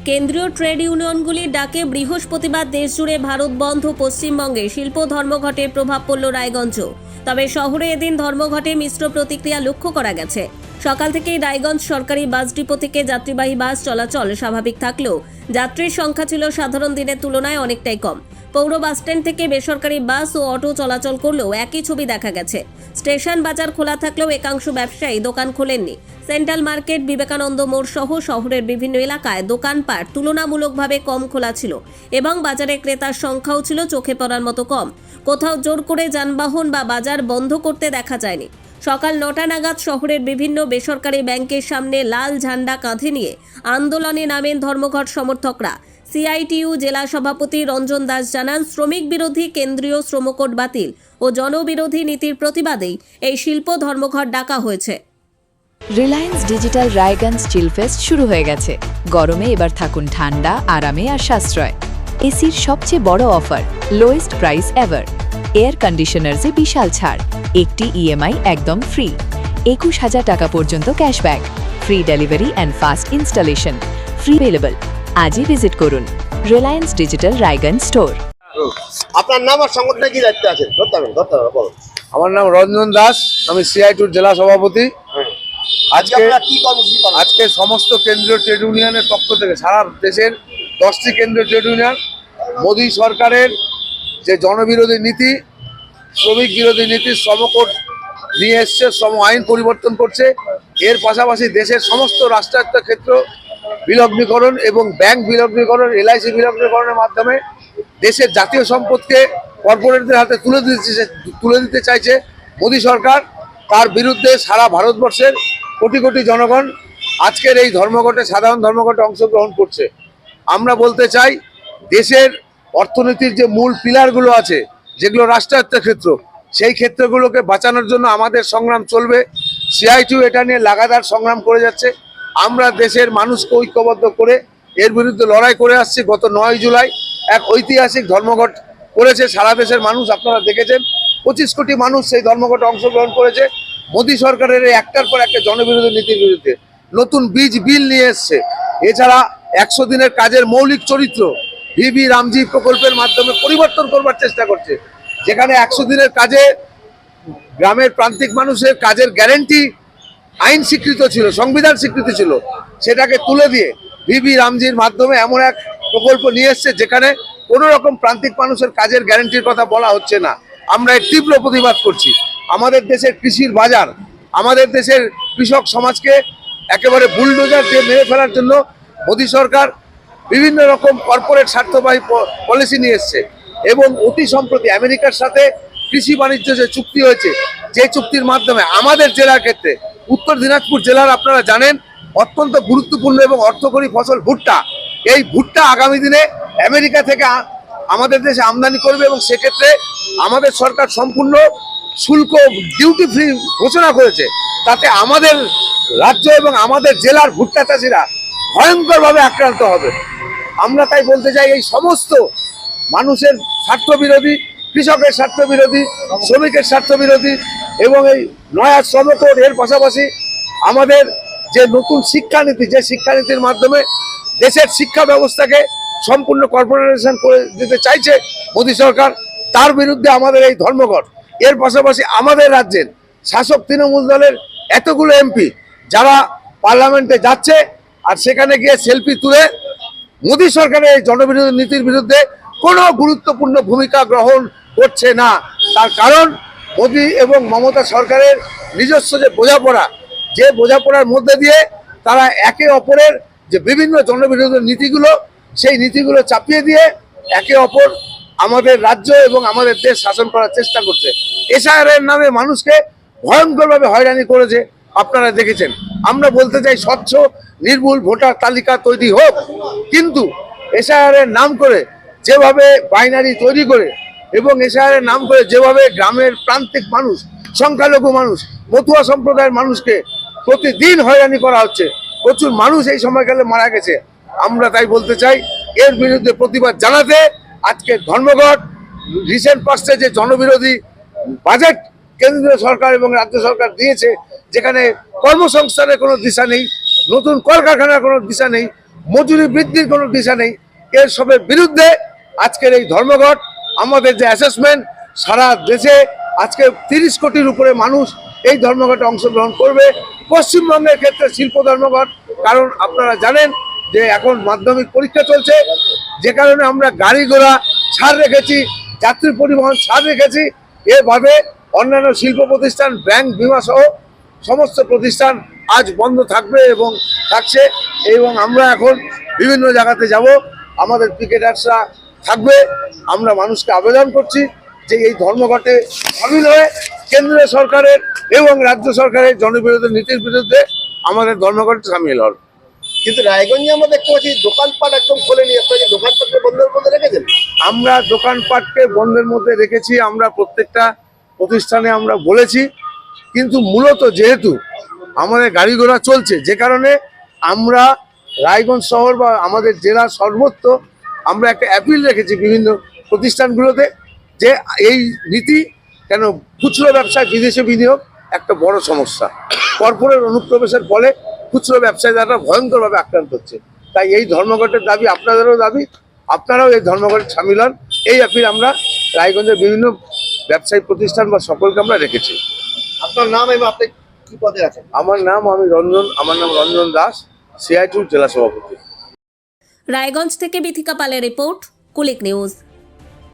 কেন্দ্রীয় ট্রেড ইউনিয়নগুলির ডাকে বৃহস্পতিবার দেশজুড়ে ভারত বন্ধ। পশ্চিমবঙ্গে শিল্প ধর্মঘটের প্রভাব পড়ল রায়গঞ্জ। তবে শহরে এদিন ধর্মঘটে মিশ্র প্রতিক্রিয়া লক্ষ্য করা গেছে। সকাল থেকেই রায়গঞ্জ সরকারি বাস ডিপো থেকে যাত্রীবাহী বাস চলাচল স্বাভাবিক থাকলেও যাত্রীর সংখ্যা ছিল সাধারণ দিনের তুলনায় অনেকটাই কম। পৌর বাসস্ট্যান্ড থেকে বেসরকারি বাস ও অটো চলাচল করলেও একই ছবি দেখা গেছে। স্টেশন বাজার খোলা থাকলেও একাংশ ব্যবসায়ী দোকান খোলেননি। সেন্ট্রাল মার্কেট, বিবেকানন্দ মোড় সহ শহরের বিভিন্ন এলাকায় দোকানপাট তুলনামূলকভাবে কম খোলা ছিল এবং বাজারে ক্রেতার সংখ্যাও ছিল চোখে পড়ার মতো কম। কোথাও জোর করে যানবাহন বা বাজার বন্ধ করতে দেখা যায়নি। সকাল 9টা নাগাদ শহরের বিভিন্ন বেসরকারি ব্যাংকের সামনে লাল ঝান্ডা কাঁধে নিয়ে আন্দোলনে নামেন ধর্মঘট সমর্থকরা। সিআইটিইউ জেলা সভাপতি রঞ্জন দাস জানান, শ্রমিক বিরোধী কেন্দ্রীয় শ্রমকোড বাতিল ও জনবিরোধী নীতির প্রতিবাদেই এই শিল্প ধর্মঘট ডাকা হয়েছে। রিলায়েন্স ডিজিটাল রায়গঞ্জ চিলফেস্ট শুরু হয়ে গেছে। গরমে এবার থাকুন ঠান্ডা, আরামে আর সাশ্রয়। এসির সবচেয়ে বড় offer, lowest price ever. Air কন্ডিশনার্সে বিশাল ছাড়, একটি ইএমআই একদম ফ্রি, 21,000 টাকা পর্যন্ত cashback, free delivery and fast installation, free available. আজই ভিজিট করুন রিলায়েন্স ডিজিটাল রায়গঞ্জ স্টোর। আপনার নাম আর সংগঠনে কি দায়িত্ব আছে? ধরতে হবে বলো। আমার নাম রঞ্জন দাস, আমি সিআইটিউর জেলা সভাপতি। আজকে সমস্ত কেন্দ্রীয় ট্রেড ইউনিয়নের পক্ষ থেকে সারা দেশের 10টি কেন্দ্রীয় ট্রেড ইউনিয়ন মোদী সরকারের যে জনবিরোধী নীতি, শ্রমিক বিরোধী নীতি, শ্রমকোড নিয়ে এসছে, শ্রম আইন পরিবর্তন করছে, এর পাশাপাশি দেশের সমস্ত রাষ্ট্রায়ত্ত ক্ষেত্র বিলগ্নীকরণ এবং ব্যাংক বিলগ্নীকরণ, এলআইসি বিলগ্নীকরণের মাধ্যমে দেশের জাতীয় সম্পদকে কর্পোরেটদের হাতে তুলে দিতে চাইছে মোদী সরকার। তার বিরুদ্ধে সারা ভারতবর্ষের কোটি কোটি জনগণ আজকের এই ধর্মঘটে, সাধারণ ধর্মঘটে অংশগ্রহণ করছে। আমরা বলতে চাই, দেশের অর্থনীতির যে মূল পিলারগুলো আছে, যেগুলো রাষ্ট্রায়ত্ত ক্ষেত্র, সেই ক্ষেত্রগুলোকে বাঁচানোর জন্য আমাদের সংগ্রাম চলবে। সিআইটিইউ এটা নিয়ে লাগাতার সংগ্রাম করে যাচ্ছে। আমরা দেশের মানুষকে ঐক্যবদ্ধ করে এর বিরুদ্ধে লড়াই করে আসছি। গত 9 জুলাই এক ঐতিহাসিক ধর্মঘট করেছে সারা দেশের মানুষ, আপনারা দেখেছেন। 25 কোটি মানুষ সেই ধর্মঘটে অংশগ্রহণ করেছে মোদী সরকারের একটার পর একটা জনবিরোধী নীতির বিরুদ্ধে। নতুন বিল নিয়ে এসছে। এছাড়া 100 দিনের কাজের মৌলিক চরিত্র ভিবি রামজি প্রকল্পের মাধ্যমে পরিবর্তন করবার চেষ্টা করছে, যেখানে 100 দিনের কাজে গ্রামের প্রান্তিক মানুষের কাজের গ্যারেন্টি আইন স্বীকৃত ছিল, সংবিধান স্বীকৃত ছিল, সেটাকে তুলে দিয়ে ভিবি রামজির মাধ্যমে এমন এক প্রকল্প নিয়ে এসছে যেখানে কোনো রকম প্রান্তিক মানুষের কাজের গ্যারেন্টির কথা বলা হচ্ছে না। আমরা এর তীব্র প্রতিবাদ করছি। আমাদের দেশের কৃষির বাজার, আমাদের দেশের কৃষক সমাজকে একেবারে বুলডোজার দিয়ে মেরে ফেলার জন্য মোদী সরকার বিভিন্ন রকম কর্পোরেট স্বার্থবাহী পলিসি নিয়ে এসছে এবং অতি সম্প্রতি আমেরিকার সাথে কৃষি বাণিজ্য যে চুক্তি হয়েছে, যে চুক্তির মাধ্যমে আমাদের জেলার ক্ষেত্রে উত্তর দিনাজপুর জেলার, আপনারা জানেন, অত্যন্ত গুরুত্বপূর্ণ এবং অর্থকরী ফসল ভুট্টা, এই ভুট্টা আগামী দিনে আমেরিকা থেকে আমাদের দেশে আমদানি করবে এবং সেক্ষেত্রে আমাদের সরকার সম্পূর্ণ শুল্ক, ডিউটি ফ্রি ঘোষণা করেছে। তাতে আমাদের রাজ্য এবং আমাদের জেলার ভুট্টা চাষিরা ভয়ঙ্করভাবে আক্রান্ত হবে। আমরা তাই বলতে চাই, এই সমস্ত মানুষের স্বার্থ বিরোধী, কৃষকের স্বার্থ বিরোধী, শ্রমিকের স্বার্থ বিরোধী এবং এই নয়া শ্রমকোড, এর পাশাপাশি আমাদের যে নতুন শিক্ষানীতি, যে শিক্ষানীতির মাধ্যমে দেশের শিক্ষা ব্যবস্থাকে সম্পূর্ণ কর্পোরেশন করে দিতে চাইছে মোদী সরকার, তার বিরুদ্ধে আমাদের এই ধর্মঘট। এর পাশাপাশি আমাদের রাজ্যের শাসক তৃণমূল দলের এতগুলো এমপি যারা পার্লামেন্টে যাচ্ছে আর সেখানে গিয়ে সেলফি তুলে মোদী সরকারের এই জনবিরোধী নীতির বিরুদ্ধে কোনো গুরুত্বপূর্ণ ভূমিকা গ্রহণ করছে না। তার কারণ মোদী এবং মমতা সরকারের নিজস্ব যে বোঝাপড়া, যে বোঝাপড়ার মধ্যে দিয়ে তারা একে অপরের যে বিভিন্ন জনবিরোধী নীতিগুলো, সেই নীতিগুলো চাপিয়ে দিয়ে একে অপর আমাদের রাজ্য এবং আমাদের দেশ শাসন করার চেষ্টা করছে। এসআইআর নামে মানুষকে ভয়ঙ্করভাবে হয়রানি করেছে, আপনারা দেখেছেন। আমরা বলতে চাই, স্বচ্ছ নির্ভুল ভোটার তালিকা তৈরি হোক, কিন্তু এসআইআর নাম করে যেভাবে বাইনারি তৈরি করে এবং এসআইআর নাম করে যেভাবে গ্রামের প্রান্তিক মানুষ, সংখ্যালঘু মানুষ, মতুয়া সম্প্রদায়ের মানুষকে প্রতিদিন হয়রানি করা হচ্ছে, প্রচুর মানুষ এই সময়কালে মারা গেছে। আমরা তাই বলতে চাই, এর বিরুদ্ধে প্রতিবাদ জানাতে আজকে ধর্মঘট। রিসেন্ট পাস্টে যে জনবিরোধী বাজেট কেন্দ্রীয় সরকার এবং রাজ্য সরকার দিয়েছে, যেখানে কর্মসংস্থানের কোনো দিশা নেই, নতুন কলকারখানার কোনো দিশা নেই, মজুরি বৃদ্ধির কোনো দিশা নেই। এর সবের বিরুদ্ধে আজকের এই ধর্মঘট। আমাদের যে অ্যাসেসমেন্ট, সারা দেশে আজকে 30 কোটির উপরে মানুষ এই ধর্মঘটে অংশগ্রহণ করবে। পশ্চিমবঙ্গের ক্ষেত্রে শিল্প ধর্মঘট, কারণ আপনারা জানেন যে এখন মাধ্যমিক পরীক্ষা চলছে, যে কারণে আমরা গাড়ি ঘোড়া ছাড় রেখেছি, যাত্রী পরিবহন ছাড় রেখেছি। এভাবে অন্যান্য শিল্প প্রতিষ্ঠান, ব্যাংক, বিমা সহ সমস্ত প্রতিষ্ঠান আজ বন্ধ থাকবে এবং থাকছে। এবং আমরা এখন বিভিন্ন জায়গাতে যাব, আমাদের পিকেটার্সরা থাকবে। আমরা মানুষকে আবেদন করছি যে এই ধর্মঘটে সামিল হয়ে কেন্দ্রীয় সরকারের এবং রাজ্য সরকারের জনবিরোধী নীতির বিরুদ্ধে আমাদের ধর্মঘটে সামিল হন। কিন্তু রায়গঞ্জে আমরা দেখতে পাচ্ছি দোকানপাট একদম খোলেনি, আপনারা দোকানপাটকে বন্ধের মধ্যে রেখেছেন। আমরা দোকানপাটকে বন্ধের মধ্যে রেখেছি, আমরা প্রত্যেকটা প্রতিষ্ঠানে আমরা বলেছি, কিন্তু মূলত যেহেতু আমাদের গাড়ি ঘোড়া চলছে, যে কারণে আমরা রায়গঞ্জ শহর বা আমাদের জেলা সর্বত্র আমরা একটা অ্যাপিল রেখেছি বিভিন্ন প্রতিষ্ঠানগুলোতে যে এই নীতি কেন খুচরো ব্যবসায় বিদেশে বিনিয়োগ একটা বড় সমস্যা। কর্পোরেট অনুপ্রবেশের ফলে খুচরো ব্যবসায়ীরা ভয়ঙ্করভাবে আক্রান্ত হচ্ছে। তাই এই ধর্মঘটের দাবি আপনাদেরও দাবি, আপনারাও এই ধর্মঘটে সামিল হন। এই অ্যাপিল আমরা রায়গঞ্জের বিভিন্ন ব্যবসায়িক প্রতিষ্ঠান বা সকলকে আমরা রেখেছি। আপনার নাম এবং আপনি কি পদে আছেন? আমার নাম রঞ্জন দাস, CI2 জেলা সভাপতি। রায়গঞ্জ থেকে বিথিকা পালের রিপোর্ট, কুলিক নিউজ।